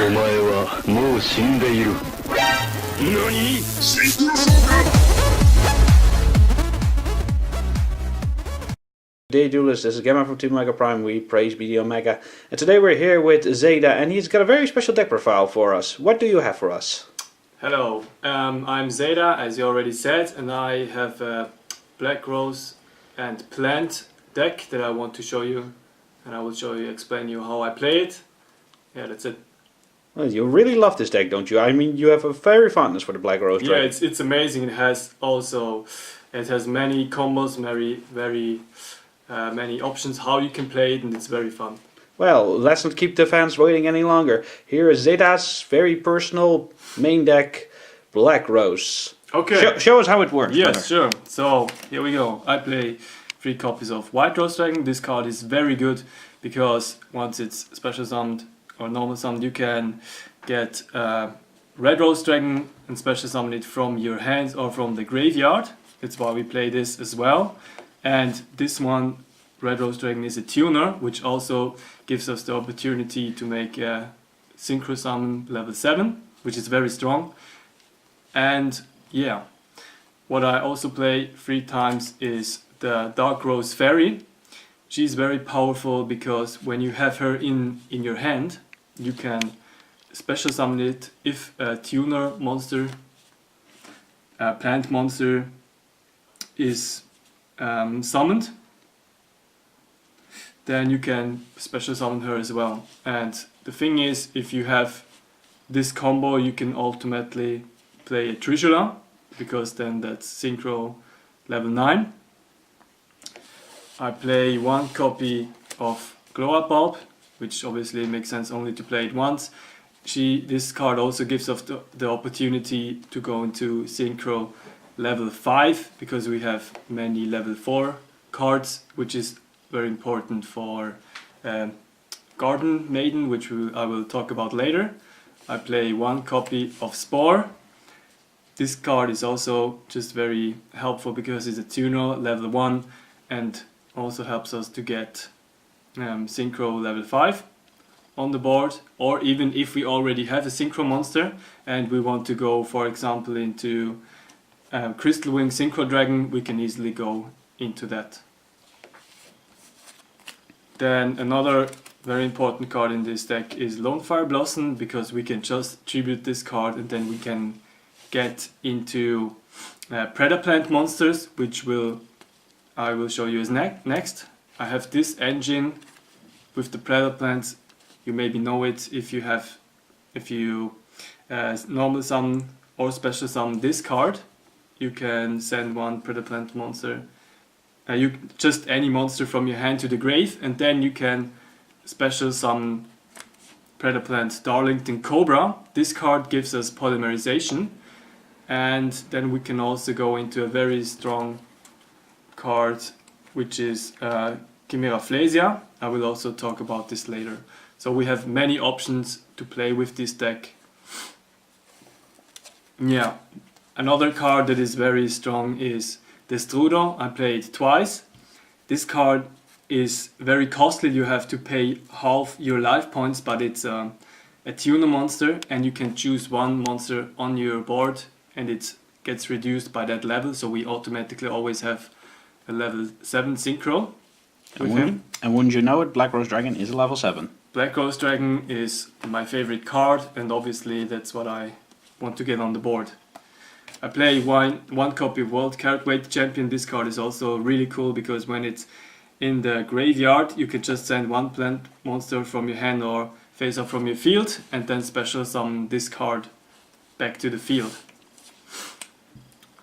お前はもう死んでいる。何？ Today, Duelist, this is Gamma from Team Mega Prime. We praise BD Omega. And today we're here with Zeta, and he's got a very special deck profile for us. What do you have for us? Hello, I'm Zeta, as you already said, and I have a Black Rose and Plant deck that I want to show you. And I will explain you how I play it. Yeah, that's it. Well, you really love this deck, don't you? I mean, you have a very fondness for the Black Rose Yeah, Dragon. it's amazing. It has many combos, very many options how you can play it, and it's very fun. Well, let's not keep the fans waiting any longer. Here is Zeta's very personal main deck, Black Rose. Okay. Show us how it works. Yes, brother. sure. So here we go. I play 3 copies of White Rose Dragon. This card is very good because once it's special summoned or normal summoned, you can get Red Rose Dragon and special summon it from your hands or from the graveyard. That's why we play this as well. And this one, Red Rose Dragon, is a tuner, which also gives us the opportunity to make a Synchro Summon level 7, which is very strong. And yeah, what I also play 3 times is the Dark Rose Fairy. She's very powerful because when you have her in your hand, you can special summon it if a tuner monster, a plant monster, is summoned. Then you can special summon her as well. And the thing is, if you have this combo, you can ultimately play a Trishula, because then that's Synchro level 9. I play 1 copy of Glow Up Bulb, which obviously makes sense only to play it once. This card also gives us the opportunity to go into Synchro level 5, because we have many level 4 cards, which is very important for Garden Maiden, which I will talk about later. I play 1 copy of Spore. This card is also just very helpful because it's a tuner level 1 and also helps us to get Synchro level 5 on the board, or even if we already have a Synchro monster and we want to go, for example, into Crystal Wing Synchro Dragon, we can easily go into that. Then another very important card in this deck is Lonefire Blossom, because we can just tribute this card and then we can get into Predaplant monsters, which I will show you as next. I have this engine with the Predaplants. You maybe know it if you normal summon or special summon this card. You can send 1 Predaplant monster, just any monster from your hand to the grave, and then you can special summon Predaplant Darlington Cobra. This card gives us polymerization, and then we can also go into a very strong card, which is Chimera Flasia. I will also talk about this later. So we have many options to play with this deck. Yeah, another card that is very strong is Destrudo. I played twice. This card is very costly. You have to pay half your life points, but it's a tuner monster, and you can choose 1 monster on your board and it gets reduced by that level, so we automatically always have a level 7 Synchro with him. And wouldn't you know it, Black Rose Dragon is a level 7. Black Rose Dragon is my favorite card, and obviously that's what I want to get on the board. I play 1 copy of World Carrotweight Champion. This card is also really cool because when it's in the graveyard, you can just send 1 plant monster from your hand or face up from your field, and then special summon this card back to the field.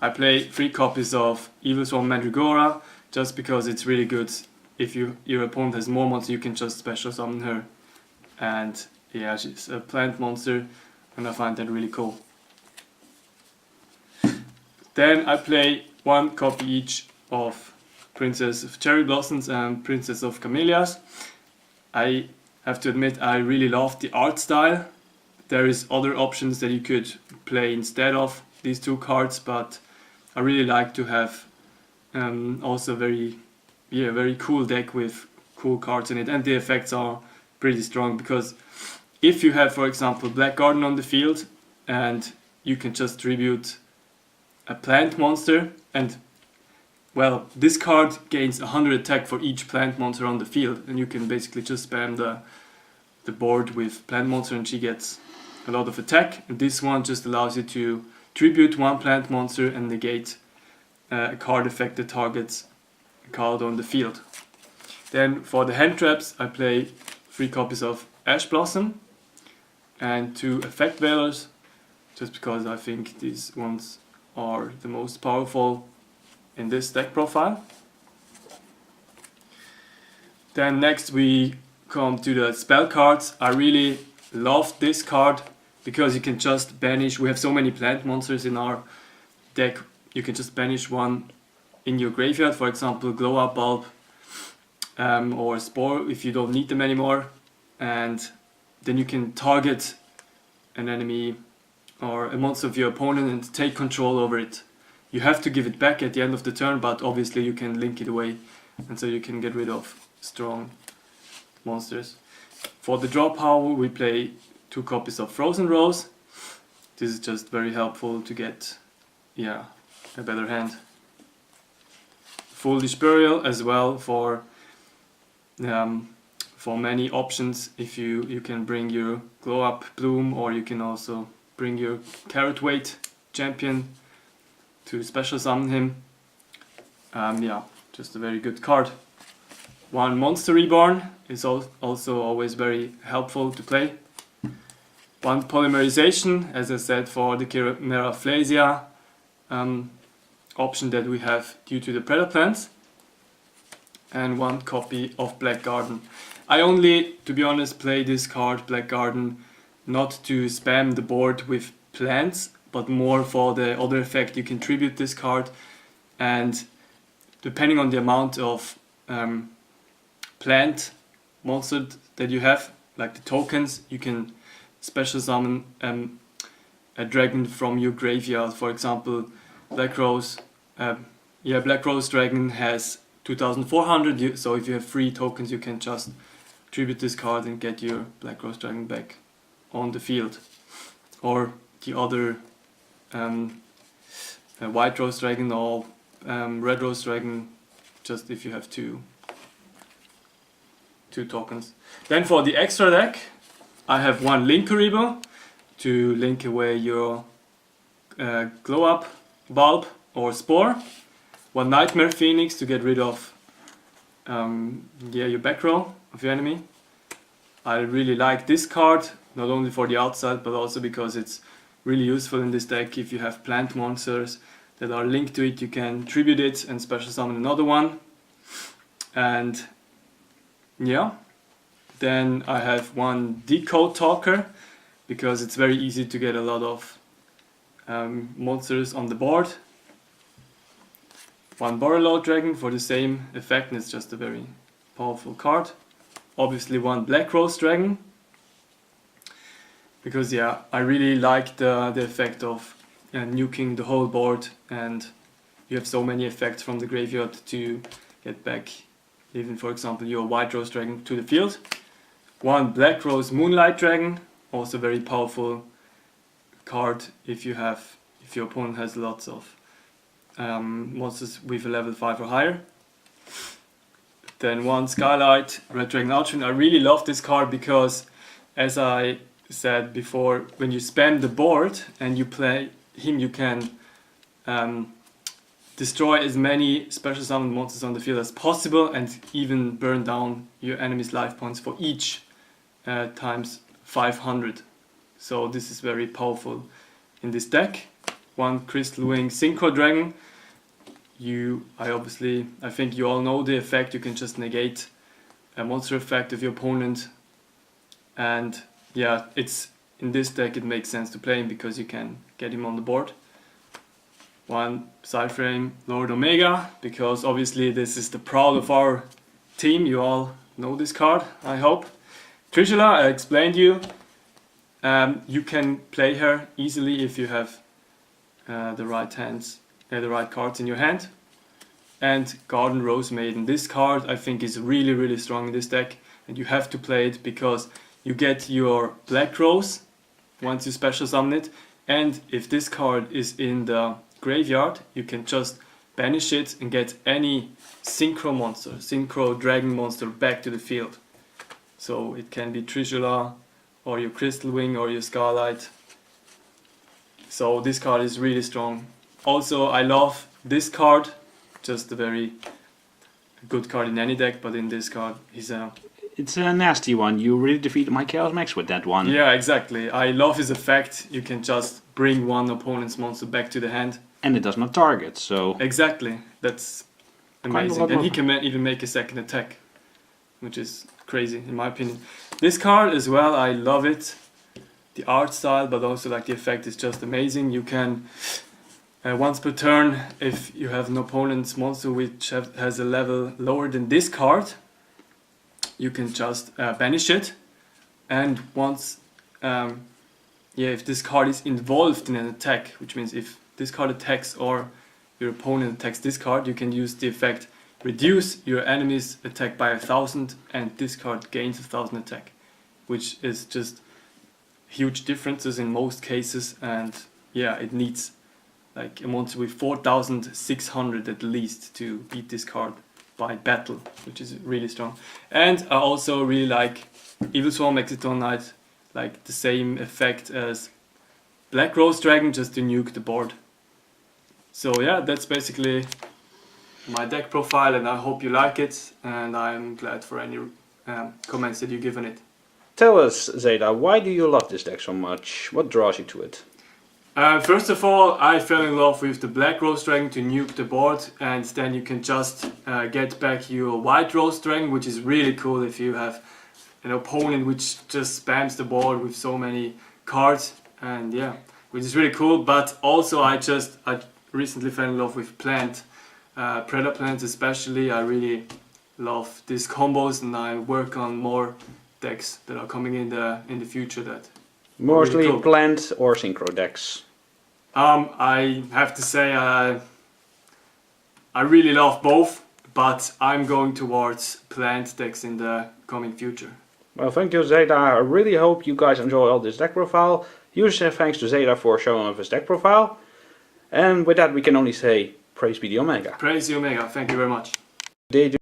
I play 3 copies of Evil Swarm Mandragora, just because it's really good. If your opponent has more monsters, you can just special summon her. And yeah, she's a plant monster, and I find that really cool. Then I play 1 copy each of Princess of Cherry Blossoms and Princess of Camellias. I have to admit, I really love the art style. There is other options that you could play instead of these 2 cards, but I really like to have also very cool deck with cool cards in it, and the effects are pretty strong because if you have, for example, Black Garden on the field and you can just tribute a plant monster, and well, this card gains 100 attack for each plant monster on the field, and you can basically just spam the board with plant monster and she gets a lot of attack. And this one just allows you to tribute one plant monster and negate a card effect that targets a card on the field. Then for the hand traps, I play 3 copies of Ash Blossom and 2 Effect Veilers, just because I think these ones are the most powerful in this deck profile. Then next we come to the spell cards. I really love this card because you can just banish. We have so many plant monsters in our deck. You can just banish one in your graveyard, for example Glow Up Bulb or Spore if you don't need them anymore, and then you can target an enemy or a monster of your opponent and take control over it. You have to give it back at the end of the turn, but obviously you can link it away, and so you can get rid of strong monsters. For the draw power, we play 2 copies of Frozen Rose. This is just very helpful to get, yeah, a better hand. Foolish Burial as well for many options. If you can bring your Glow Up Bloom, or you can also bring your Carrot Weight champion to special summon him. Yeah, just a very good card. 1 Monster Reborn is also always very helpful to play. 1 Polymerization, as I said, for the Chimera Flasia option that we have due to the Predator plants. And 1 copy of Black Garden. I only, to be honest, play this card, Black Garden, not to spam the board with plants, but more for the other effect. You can tribute this card, and depending on the amount of plant monster that you have, like the tokens, you can special summon a dragon from your graveyard. For example, Black Rose. Black Rose Dragon has 2400, so if you have 3 tokens, you can just tribute this card and get your Black Rose Dragon back on the field. Or the other White Rose Dragon or Red Rose Dragon, just if you have two tokens. Then for the extra deck, I have 1 Linkuribo to link away your Glow Up Bulb or Spore. 1 Nightmare Phoenix to get rid of your back row of your enemy. I really like this card, not only for the outside, but also because it's really useful in this deck. If you have plant monsters that are linked to it, you can tribute it and special summon another one. And yeah, then I have 1 Decode Talker, because it's very easy to get a lot of monsters on the board. 1 Borrelord Dragon for the same effect, and it's just a very powerful card. Obviously 1 Black Rose Dragon, because yeah, I really like the effect of nuking the whole board, and you have so many effects from the graveyard to get back even, for example, your White Rose Dragon to the field. 1 Black Rose Moonlight Dragon, also very powerful card if your opponent has lots of monsters with a level 5 or higher. Then 1 Skylight Red Dragon Archfiend. I really love this card because, as I said before, when you spam the board and you play him, you can destroy as many special summoned monsters on the field as possible, and even burn down your enemy's life points for each times 500. So this is very powerful in this deck. 1 Crystal Wing Synchro Dragon. I think you all know the effect. You can just negate a monster effect of your opponent, and yeah, in this deck it makes sense to play him because you can get him on the board. 1 Psyframe Lord Omega, because obviously this is the proud of our team. You all know this card, I hope. Trishula, I explained you. You can play her easily if you have the right cards in your hand. And Garden Rose Maiden. This card I think is really, really strong in this deck, and you have to play it because you get your Black Rose once you special summon it, and if this card is in the graveyard, you can just banish it and get any synchro monster, synchro dragon monster back to the field. So it can be Trishula or your Crystal Wing or your Scarlight. So this card is really strong. Also, I love this card, just a very good card in any deck, but in this card he's a... It's a nasty one. You really defeated my Chaos Max with that one. Yeah, exactly. I love his effect. You can just bring one opponent's monster back to the hand. And it does not target, so... Exactly. That's amazing. And he can even make a second attack, which is crazy in my opinion. This card as well, I love it. The art style, but also like the effect is just amazing. You can, once per turn, if you have an opponent's monster which has a level lower than this card, you can just banish it. And once, if this card is involved in an attack, which means if this card attacks or your opponent attacks this card, you can use the effect reduce your enemy's attack by 1000 and this card gains 1000 attack, which is just huge differences in most cases. And yeah, it needs like a monster with 4600 at least to beat this card by battle, which is really strong. And I also really like Evil Swarm Exciton Knight, like the same effect as Black Rose Dragon, just to nuke the board. So yeah, that's basically my deck profile, and I hope you like it, and I'm glad for any comments that you've given it. Tell us, Zeta, why do you love this deck so much? What draws you to it? First of all, I fell in love with the Black Rose Dragon to nuke the board, and then you can just get back your White Rose Dragon, which is really cool if you have an opponent which just spams the board with so many cards, and yeah, which is really cool. But also I recently fell in love with Predator Plants especially. I really love these combos, and I work on more decks that are coming in the future that Mostly really cool. plant or synchro decks? I have to say I really love both, but I'm going towards plant decks in the coming future. Well, thank you, Zeta. I really hope you guys enjoy all this deck profile. Huge thanks to Zeta for showing off his deck profile. And with that, we can only say, praise be the Omega. Praise the Omega, thank you very much. They do